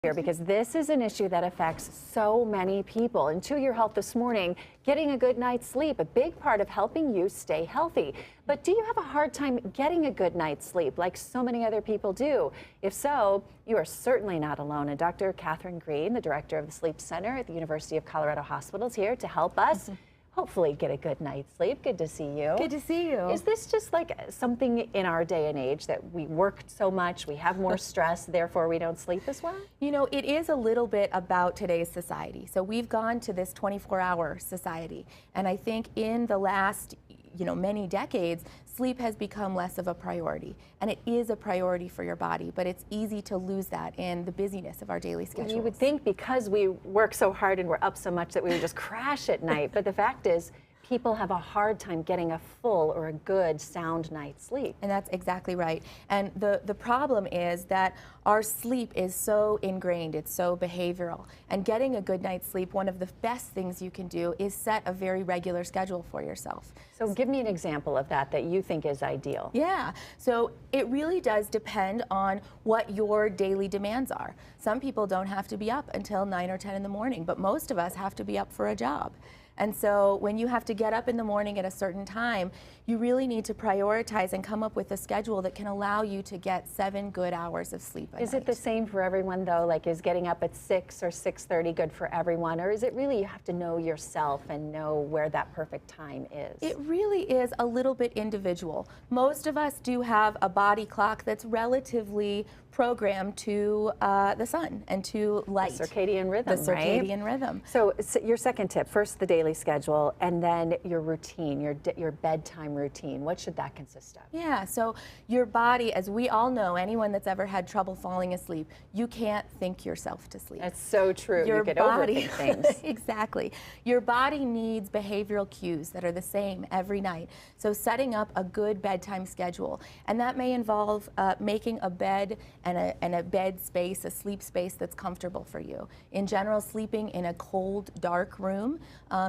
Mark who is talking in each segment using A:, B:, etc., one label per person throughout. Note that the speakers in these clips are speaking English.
A: Here because this is an issue that affects so many people. And to your health this morning, getting a good night's sleep, a big part of helping you stay healthy. But do you have a hard time getting a good night's sleep like so many other people do? If so, you are certainly not alone. And Dr. Catherine Green, the director of the Sleep Center at the University of Colorado Hospital, is here to help us hopefully get a good night's sleep. Good to see you.
B: Good to see you.
A: Is this just like something in our day and age that we work so much, we have more stress, therefore we don't sleep as well?
B: You know, it is a little bit about today's society. So we've gone to this 24-hour society. And I think in the last, many decades, sleep has become less of a priority. And it is a priority for your body, but it's easy to lose that in the busyness of our daily schedules.
A: You would think because we work so hard and we're up so much that we would just crash at night, but the fact is, people have a hard time getting a full or a good sound night's sleep.
B: And that's exactly right. And the problem is that our sleep is so ingrained, it's so behavioral. And getting a good night's sleep, one of the best things you can do is set a very regular schedule for yourself.
A: So give me an example of that you think is ideal.
B: Yeah, so it really does depend on what your daily demands are. Some people don't have to be up until 9 or 10 in the morning, but most of us have to be up for a job. And so when you have to get up in the morning at a certain time, you really need to prioritize and come up with a schedule that can allow you to get 7 good hours of sleep a night.
A: Is it the same for everyone though? Like is getting up at 6 or 6:30 good for everyone? Or is it really you have to know yourself and know where that perfect time is?
B: It really is a little bit individual. Most of us do have a body clock that's relatively programmed to the sun and to light.
A: The circadian rhythm,
B: The circadian rhythm.
A: So your second tip, first the daily schedule and then your routine, your bedtime routine. What should that consist of?
B: Yeah, so your body, as we all know, anyone that's ever had trouble falling asleep, you can't think yourself to sleep.
A: That's so true.
B: Your
A: you could
B: body,
A: overthink things.
B: Exactly. Your body needs behavioral cues that are the same every night. So setting up a good bedtime schedule, and that may involve making a bed and a bed space, a sleep space that's comfortable for you. In general, sleeping in a cold, dark room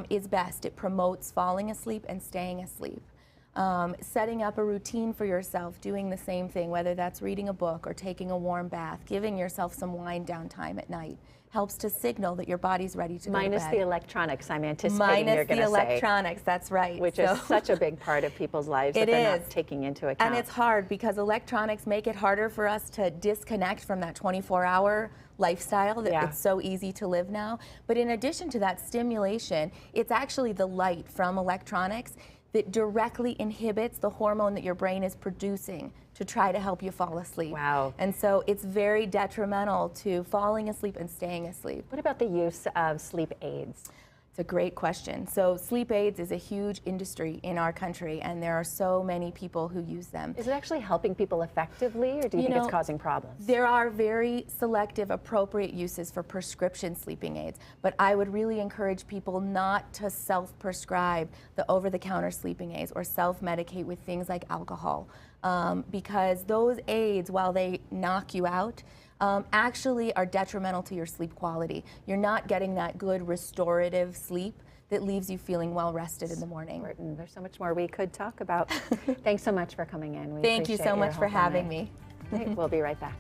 B: is best. It promotes falling asleep and staying asleep. Setting up a routine for yourself, doing the same thing, whether that's reading a book or taking a warm bath, giving yourself some wind down time at night, helps to signal that your body's ready to go to bed.
A: Minus the electronics, I'm anticipating you're going to say.
B: Minus the electronics, that's right.
A: Which is such a big part of people's lives that they're not taking into account.
B: And it's hard because electronics make it harder for us to disconnect from that 24-hour lifestyle that it's so easy to live now. But in addition to that stimulation, it's actually the light from electronics that directly inhibits the hormone that your brain is producing to try to help you fall asleep.
A: Wow.
B: And so it's very detrimental to falling asleep and staying asleep.
A: What about the use of sleep aids?
B: It's a great question. So sleep aids is a huge industry in our country, and there are so many people who use them.
A: Is it actually helping people effectively, or do you think it's causing problems?
B: There are very selective, appropriate uses for prescription sleeping aids, but I would really encourage people not to self-prescribe the over-the-counter sleeping aids or self-medicate with things like alcohol, because those aids, while they knock you out, actually are detrimental to your sleep quality. You're not getting that good restorative sleep that leaves you feeling well rested in the morning.
A: There's so much more we could talk about. Thanks so much for coming in.
B: Thank you so much for having me.
A: We'll be right back.